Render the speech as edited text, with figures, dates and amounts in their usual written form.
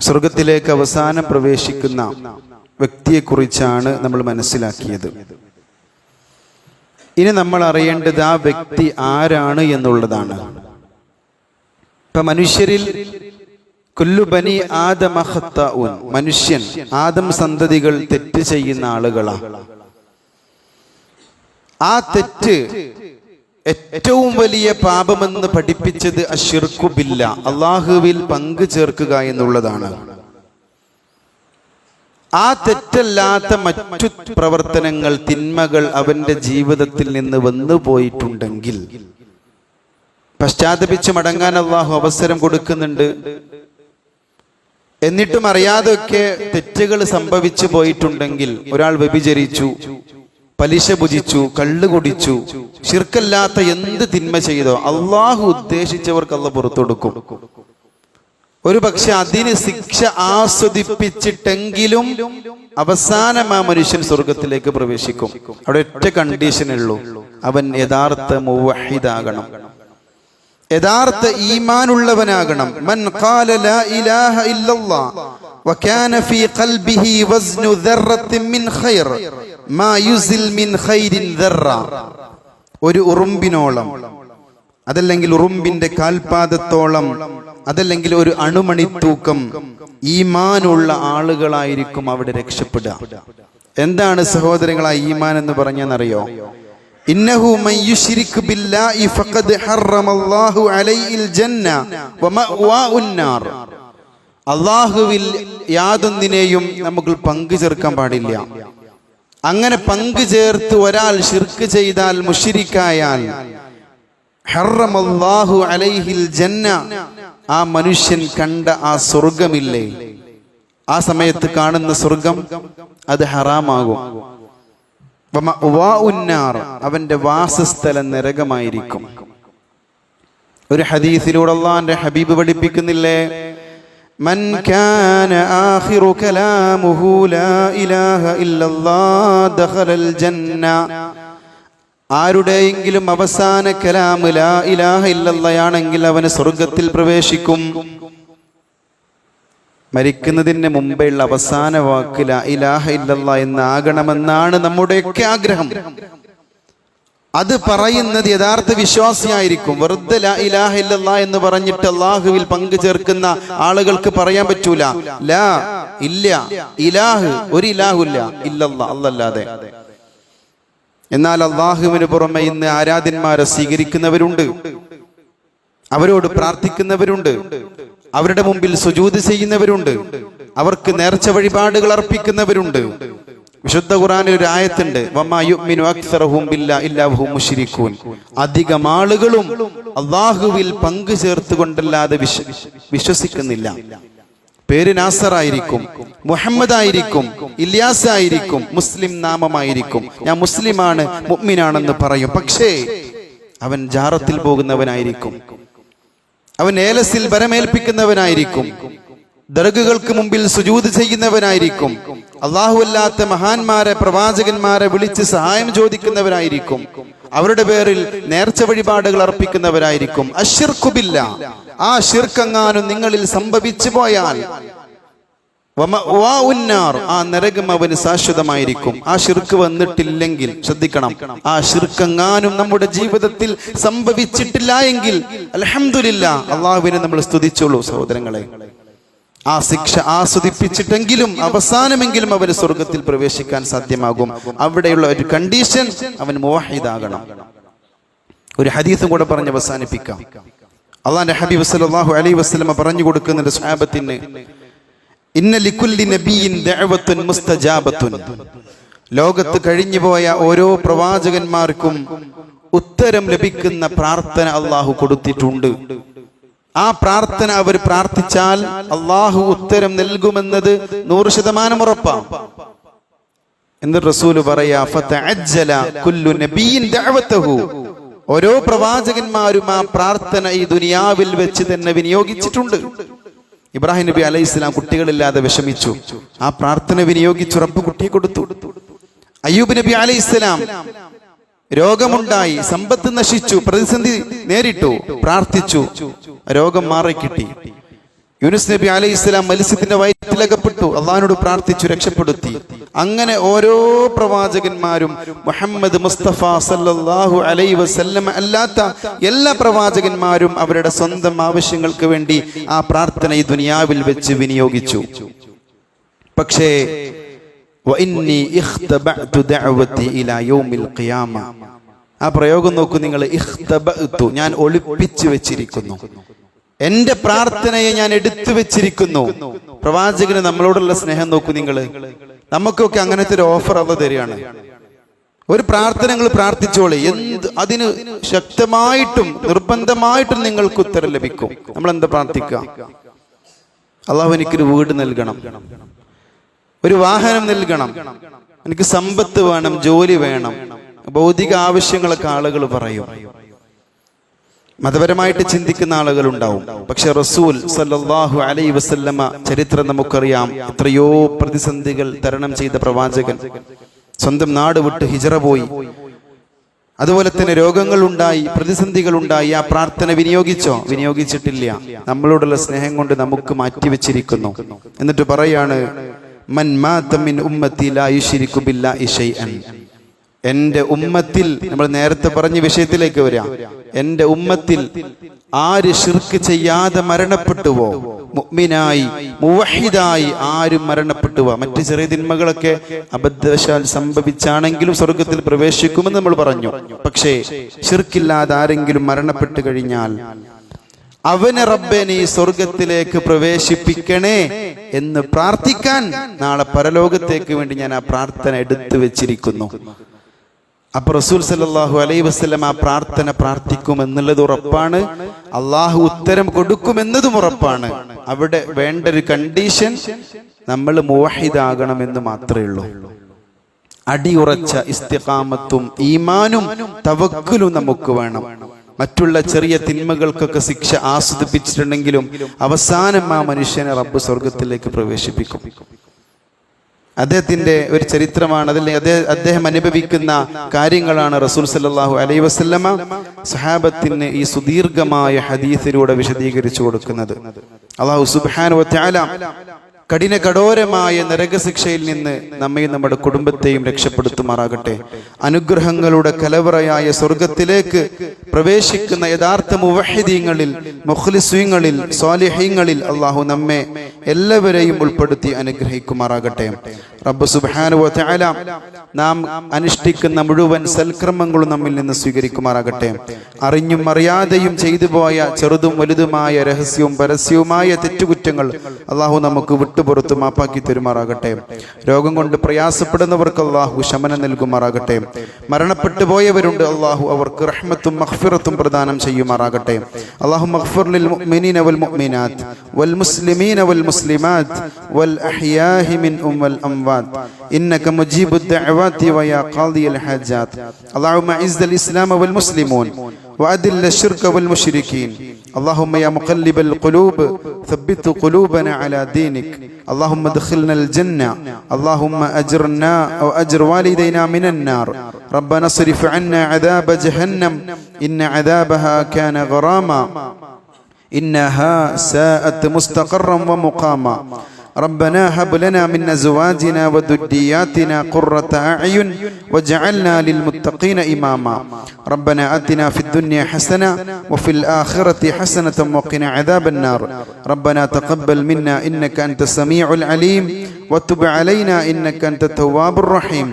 സ്വർഗത്തിലേക്ക് അവസാനം പ്രവേശിക്കുന്ന വ്യക്തിയെക്കുറിച്ചാണ് നമ്മൾ മനസ്സിലാക്കിയത്. ഇനി നമ്മൾ അറിയേണ്ടത് ആ വ്യക്തി ആരാണ് എന്നുള്ളതാണ്. ഇപ്പൊ മനുഷ്യരിൽ കുല്ലു ബനി ആദമ ഖത്താഉൻ, മനുഷ്യൻ ആദം സന്തതികൾ തെറ്റ് ചെയ്യുന്ന ആളുകളാണ്. ആ തെറ്റ് ഏറ്റവും വലിയ പാപമെന്ന് പഠിപ്പിച്ചത് അശ്ശിർക്കു ബില്ലാ, അള്ളാഹുവിൽ പങ്കു ചേർക്കുക എന്നുള്ളതാണ്. ആ തെറ്റല്ലാത്ത മറ്റു പ്രവർത്തനങ്ങൾ, തിന്മകൾ അവന്റെ ജീവിതത്തിൽ നിന്ന് വന്നു പോയിട്ടുണ്ടെങ്കിൽ പശ്ചാത്തപിച്ച് മടങ്ങാൻ അള്ളാഹു അവസരം കൊടുക്കുന്നുണ്ട്. എന്നിട്ടും അറിയാതെയൊക്കെ തെറ്റുകൾ സംഭവിച്ചു പോയിട്ടുണ്ടെങ്കിൽ, ഒരാൾ വ്യഭിചരിച്ചു, പലിശ ഭുജിച്ചു, കള്ളു കുടിച്ചു, ശിർക്കല്ലാത്ത എന്ത് തിന്മ ചെയ്തോ അള്ളാഹു ഉദ്ദേശിച്ചവർക്ക് അള്ളാഹു പുറത്തു കൊടുക്കും. ഒരു പക്ഷെ അതിന് ശിക്ഷ ആസ്വദിപ്പിച്ചിട്ടെങ്കിലും അവസാനം ആ മനുഷ്യൻ സ്വർഗത്തിലേക്ക് പ്രവേശിക്കും. അവിടെ ഒറ്റ കണ്ടീഷനേ ഉള്ളൂ, അവൻ യഥാർത്ഥ മുവഹിദാകണം, യഥാർത്ഥ ഈമാനുള്ളവനാകണം. മൻ ഖാല ലാ ഇലാഹ ഇല്ലല്ലാഹ് വകാന ഫീ ഖൽബിഹി വസ്നു ദർറത്തിൻ മിൻ ഖൈർ മാ യുസിൽ മിൻ ഖൈരിൻ ദർറ. ഒരു ഉറുമ്പിനോളം, അതല്ലെങ്കിൽ ഉറുമ്പിന്റെ കാൽപാദത്തോളം, അതല്ലെങ്കിൽ ഒരു അണുമണി തൂക്കം ഈമാനുള്ള ആളുകളായിരിക്കും അവിടെ രക്ഷപ്പെടുക. എന്താണ് സഹോദരങ്ങളാ ഈമാൻ എന്ന് പറഞ്ഞെന്നറിയോ? ഇന്നഹു മൻ യുശ്രിക് ബില്ലാഹി ഫഖദ് ഹറമല്ലാഹു അലൈഹിൽ ജന്ന വമഅവാഉൻ നാർ. അല്ലാഹുവിൽ യാതൊന്നിനെയും നമുക്ക് പങ്കു ചേർക്കാൻ പാടില്ല. അങ്ങനെ പങ്കു ചേർത്ത് ഒരാൾ ശിർക്ക് ചെയ്താൽ, മുശ്രിക്കായാൽ, ഹറമല്ലാഹു അലൈഹിൽ ജന്ന, ആ മനുഷ്യൻ കണ്ട ആ സ്വർഗമില്ലേ, ആ സമയത്ത് കാണുന്ന സ്വർഗം അത് ഹറാമാകും. അവന്റെ വാസസ്ഥലം നരകമായിരിക്കും. ഒരു ഹദീസിലൂടെ അല്ലാഹുവിന്റെ ഹബീബ് പഠിപ്പിക്കുന്നില്ലേ, മൻ കാന ആഖിറു കലാമുഹു ലാ ഇലാഹ ഇല്ലല്ലാഹ് ദഖലൽ ജന്ന. ആരുടെയെങ്കിലും അവസാന കലാം ലാ ഇലാഹ ഇല്ലല്ലാഹയാണെങ്കിൽ അവന് സ്വർഗത്തിൽ പ്രവേശിക്കും. മരിക്കുന്നതിന് മുമ്പേയുള്ള അവസാന വാക്ക് ലാ ഇലാഹ ഇല്ലല്ലാഹ് എന്നാകണമെന്നാണ് നമ്മുടെയൊക്കെ ആഗ്രഹം. അത് പറയുന്നത് യഥാർത്ഥ വിശ്വാസിയായിരിക്കും. വെറുതെ ലാ ഇലാഹ ഇല്ലല്ലാഹ് എന്ന് പറഞ്ഞിട്ട് അള്ളാഹുവിൽ പങ്കു ചേർക്കുന്ന ആളുകൾക്ക് പറയാൻ പറ്റൂല ലാ ഇല്ല ഇലാഹ്, ഒരു ഇലാഹുല്ല, ഇല്ലല്ലാഹ് അല്ലാതെ. എന്നാൽ അള്ളാഹുവിന് പുറമെ ഇന്ന് ആരാധ്യന്മാരെ സ്വീകരിക്കുന്നവരുണ്ട്, അവരോട് പ്രാർത്ഥിക്കുന്നവരുണ്ട്, അവരുടെ മുമ്പിൽ സുജൂദ് ചെയ്യുന്നവരുണ്ട്, അവർക്ക് നേർച്ച വഴിപാടുകൾ അർപ്പിക്കുന്നവരുണ്ട്. വിശുദ്ധ ഖുർആനിൽ ഒരു ആയത്തുണ്ട്, വമാ യുഅ്മിനു അക്സറഹും ബില്ലാഹി ഇല്ലാ വഹും മുശ്രികൂൻ. അധികം ആളുകളും അള്ളാഹുവിൽ പങ്കു ചേർത്തുകൊണ്ടല്ലാതെ വിശ്വസിക്കുന്നില്ല. പേര് നാസറായിരിക്കും, മുഹമ്മദ് ആയിരിക്കും, ഇല്യാസ് ആയിരിക്കും, മുസ്ലിം നാമമായിരിക്കും, ഞാൻ മുസ്ലിമാണ്, മുഅ്മിനാണെന്ന് പറയും. പക്ഷേ അവൻ ജാറത്തിൽ പോകുന്നവനായിരിക്കും, അവൻ ഏലസിൽ ബരമേൽപ്പിക്കുന്നവനായിരിക്കും, ദർഗകൾക്ക് മുമ്പിൽ സുജൂദ് ചെയ്യുന്നവനായിരിക്കും, അല്ലാഹു അല്ലാത്ത മഹാന്മാരെ, പ്രവാചകന്മാരെ വിളിച്ച് സഹായം ചോദിക്കുന്നവരായിരിക്കും, അവരുടെ പേരിൽ നേർച്ച വഴിപാടുകൾ അർപ്പിക്കുന്നവരായിരിക്കും. അശ്ശിർക്കു ബില്ലാഹ്, ആ ശിർക്കെങ്ങാനും നിങ്ങളിൽ സംഭവിച്ചു പോയാൽ ആ നരകം അവന് ശാശ്വതമായിരിക്കും. ആ ശിർക്ക് വന്നിട്ടില്ലെങ്കിൽ ശ്രദ്ധിക്കണം, ആ ശിർക്കെങ്ങാനും നമ്മുടെ ജീവിതത്തിൽ സംഭവിച്ചിട്ടില്ല എങ്കിൽ അൽഹംദുലില്ലാഹ്, അള്ളാഹുവിനെ നമ്മൾ സ്തുതിച്ചോളൂ സഹോദരങ്ങളെ. ആ ശിക്ഷ ആസ്വദിപ്പിച്ചിട്ടെങ്കിലും അവസാനമെങ്കിലും അവന് സ്വർഗത്തിൽ പ്രവേശിക്കാൻ സാധ്യമാകും. അവിടെയുള്ള ഒരു കണ്ടീഷൻ, അവൻ മുവഹിദാകണം. ഒരു ഹദീസും കൂടെ പറഞ്ഞ് അവസാനിപ്പിക്കാം. അല്ലാഹുവിന്റെ ഹബീബ് സല്ലല്ലാഹു അലൈഹി വസല്ലം പറഞ്ഞു കൊടുക്കുന്നുണ്ട് സ്വഹാബത്തിന്, ഇന്ന ലികുല്ലി നബിയിൻ ദഅവത്തുൻ മുസ്തജാബത്തുൻ. ലോകത്ത് കഴിഞ്ഞുപോയ ഓരോ പ്രവാചകന്മാർക്കും ഉത്തരം ലഭിക്കുന്ന പ്രാർത്ഥന അള്ളാഹു കൊടുത്തിട്ടുണ്ട്. ആ പ്രാർത്ഥന അവർ പ്രാർത്ഥിച്ചാൽ അള്ളാഹു ഉത്തരം നൽകുമെന്നത് 100% ഉറപ്പാണ് എന്ന് റസൂല് പറയാ. ഫതഅജ്ജല കുല്ലു നബിയിൻ ദഅവതഹു. ഓരോ പ്രവാചകന്മാരും ആ പ്രാർത്ഥന ഈ ദുനിയാവിൽ വെച്ച് തന്നെ വിനിയോഗിച്ചിട്ടുണ്ട്. ഇബ്രാഹിം നബി അലൈഹിസ്സലാം കുട്ടികളില്ലാതെ വിഷമിച്ചു, ആ പ്രാർത്ഥന വിനിയോഗിച്ചു റബ്ബ് കുട്ടിയെ കൊടുത്തു. അയ്യൂബ് നബി അലൈഹിസ്സലാം രോഗമുണ്ടായി, സമ്പത്ത് നശിച്ചു, പ്രതിസന്ധി നേരിട്ടു, പ്രാർത്ഥിച്ചു, രോഗം മാറിക്കിട്ടി. യൂനുസ് നബി അലൈഹി ഇസ്ലാം മത്സ്യത്തിന്റെ വയറ്റിലകപ്പെട്ടു, അള്ളാഹിനോട് പ്രാർത്ഥിച്ചു, രക്ഷപ്പെടുത്തി. അങ്ങനെ ഓരോ പ്രവാചകന്മാരും മുഹമ്മദ് മുസ്തഫ സല്ലല്ലാഹു അലൈഹി വസല്ലം അല്ലാത്ത എല്ലാ പ്രവാചകന്മാരും അവരുടെ സ്വന്തം ആവശ്യങ്ങൾക്ക് വേണ്ടി ആ പ്രാർത്ഥന ഈ ദുനിയാവിൽ വെച്ച് വിനിയോഗിച്ചു. പക്ഷേ വഇന്നി ഇഖ്തബഅതു ദഅവതി ഇലാ യൗമിൽ ഖിയാമ, ആ പ്രയോഗം നോക്കൂ നിങ്ങൾ. ഇഖ്തബഅതു, ഞാൻ ഒളിപ്പിച്ചു വെച്ചിരിക്കുന്നു, എന്റെ പ്രാർത്ഥനയെ ഞാൻ എടുത്തു വെച്ചിരിക്കുന്നു. പ്രവാചകന് നമ്മളോടുള്ള സ്നേഹം നോക്കൂ നിങ്ങൾ. നമുക്കൊക്കെ അങ്ങനത്തെ ഒരു ഓഫർ അള്ള തരികയാണ്. ഒരു പ്രാർത്ഥനകൾ പ്രാർത്ഥിച്ചോളെ, അതിന് ശക്തമായിട്ടും നിർബന്ധമായിട്ടും നിങ്ങൾക്ക് ഉത്തരം ലഭിക്കും. നമ്മൾ എന്താ പ്രാർത്ഥിക്കുക? അള്ളാഹു എനിക്കൊരു വീട് നൽകണം, ഒരു വാഹനം നൽകണം, എനിക്ക് സമ്പത്ത് വേണം, ജോലി വേണം, ഭൗതിക ആവശ്യങ്ങളൊക്കെ ആളുകൾ പറയും. മതപരമായിട്ട് ചിന്തിക്കുന്ന ആളുകൾ ഉണ്ടാവും. പക്ഷെ റസൂൽ സല്ലല്ലാഹു അലൈഹി വസല്ലമ ചരിത്രം നമുക്കറിയാം. എത്രയോ പ്രതിസന്ധികൾ തരണം ചെയ്ത പ്രവാചകൻ സ്വന്തം നാട് വിട്ട് ഹിജറ പോയി. അതുപോലെ തന്നെ രോഗങ്ങൾ ഉണ്ടായി, പ്രതിസന്ധികൾ ഉണ്ടായി. ആ പ്രാർത്ഥന വിനിയോഗിച്ചോ? വിനിയോഗിച്ചിട്ടില്ല. നമ്മളോടുള്ള സ്നേഹം കൊണ്ട് നമുക്ക് മാറ്റിവെച്ചിരിക്കുന്നു. എന്നിട്ട് പറയാണ്, മൻ മാത മിൻ ഉമ്മത്തി ലാ യുശ്രികു ബില്ലാഹി ശൈഅൻ. എന്റെ ഉമ്മത്തിൽ, നമ്മൾ നേരത്തെ പറഞ്ഞ വിഷയത്തിലേക്ക് വരാം, എന്റെ ഉമ്മത്തിൽ ആര് ശിർക്ക് ചെയ്യാതെ മരണപ്പെട്ടുവോ, മുഅ്മിനായി മുവഹിദായി ആരും മരണപ്പെട്ടുവോ, മറ്റു ചെറിയ തിന്മകളൊക്കെ അബദ്ധവശാൽ സംഭവിച്ചാണെങ്കിലും സ്വർഗത്തിൽ പ്രവേശിക്കുമെന്ന് നമ്മൾ പറഞ്ഞു. പക്ഷേ ശിർക്കില്ലാതെ ആരെങ്കിലും മരണപ്പെട്ടു കഴിഞ്ഞാൽ അവനെ റബ്ബേ നീ സ്വർഗത്തിലേക്ക് പ്രവേശിപ്പിക്കണേ എന്ന് പ്രാർത്ഥിക്കാൻ നാളെ പരലോകത്തേക്ക് വേണ്ടി ഞാൻ ആ പ്രാർത്ഥന എടുത്തു വെച്ചിരിക്കുന്നു. അപ്പൊ റസൂൽ സല്ലല്ലാഹു അലൈഹി വസല്ലം ആ പ്രാർത്ഥന പ്രാർത്ഥിക്കുമെന്നുള്ളത് ഉറപ്പാണ്. അള്ളാഹു ഉത്തരം കൊടുക്കുമെന്നതും ഉറപ്പാണ്. അവിടെ വേണ്ട ഒരു കണ്ടീഷൻ നമ്മൾ മുവഹിദാകണമെന്ന് മാത്രമേ ഉള്ളൂ. അടിയുറച്ച ഇസ്തിഖാമത്തും ഈമാനും തവക്കുലും നമുക്ക് വേണം. മറ്റുള്ള ചെറിയ തിന്മകൾക്കൊക്കെ ശിക്ഷ ആസ്വദിപ്പിച്ചിട്ടുണ്ടെങ്കിലും അവസാനം ആ മനുഷ്യനെ റബ്ബ് സ്വർഗത്തിലേക്ക് പ്രവേശിപ്പിക്കും. അദ്ദേഹത്തിന്റെ ഒരു ചരിത്രമാണ്. അതിൽ അദ്ദേഹം അനുഭവിക്കുന്ന കാര്യങ്ങളാണ് റസൂൽ സല്ലല്ലാഹു അലൈഹി വസല്ലമ സഹാബത്തിന് ഈ സുദീർഘമായ ഹദീസിലൂടെ വിശദീകരിച്ചു കൊടുക്കുന്നത്. അല്ലാഹു സുബ്ഹാനഹു വ തആല കഠോരമായ നരകശിക്ഷയിൽ നിന്ന് നമ്മയും നമ്മുടെ കുടുംബത്തെയും രക്ഷപ്പെടുത്തുമാറാകട്ടെ. അനുഗ്രഹങ്ങളുടെ കലവറയായ സ്വർഗത്തിലേക്ക് പ്രവേശിക്കുന്ന യഥാർത്ഥ മുവഹിദീങ്ങളിൽ, മുഖ്ലിസീങ്ങളിൽ, സ്വാലിഹീങ്ങളിൽ അള്ളാഹു നമ്മെ എല്ലാവരെയും ഉൾപ്പെടുത്തി അനുഗ്രഹിക്കുമാറാകട്ടെ. റബ്ബ് സുബ്ഹാനഹു വ തആല നാം അനുഷ്ഠിക്കുന്ന മുഴുവൻ സൽക്രമങ്ങളും നമ്മിൽ നിന്ന് സ്വീകരിക്കുമാറാകട്ടെ. അറിഞ്ഞും അറിയാതെയും ചെയ്തു പോയ ചെറുതും വലുതുമായ രഹസ്യവും പരസ്യവുമായ തെറ്റുകുറ്റങ്ങൾ അള്ളാഹു നമുക്ക് വിട്ടുപുറത്ത് മാപ്പാക്കി തരുമാറാകട്ടെ. രോഗം കൊണ്ട് പ്രയാസപ്പെടുന്നവർക്ക് അള്ളാഹു ശമനം നൽകുമാറാകട്ടെ. മരണപ്പെട്ടു പോയവരുണ്ട്, അള്ളാഹു അവർക്ക് റഹ്മത്തും മഗ്ഫിറത്തും പ്രദാനം ചെയ്യുമാറാകട്ടെ. അള്ളാഹു മഗ്ഫിർ ലിൽ മുഅ്മിനീന വൽ മുഅ്മിനാത്ത് വൽ മുസ്ലിമീന വൽ മുസ്ലിമാത്ത് വൽ അഹ്യാഹി മിൻഹും വൽ അംവാത്ത് إنك مجيب الدعوات ويا قاضي الحاجات. اللهم أعز الإسلام والمسلمون وأذل الشرك والمشركين. اللهم يا مقلب القلوب ثبت قلوبنا على دينك. اللهم ادخلنا الجنة. اللهم أجرنا وأجر والدينا من النار. ربنا اصرف عنا عذاب جهنم إن عذابها كان غراما إنها ساءت مستقرا ومقاما. ربنا هب لنا من أزواجنا وذرياتنا قرة أعين واجعلنا للمتقين إماما. ربنا آتنا في الدنيا حسنة وفي الآخرة حسنة وقنا عذاب النار. ربنا تقبل منا إنك أنت السميع العليم وتب علينا إنك أنت التواب الرحيم.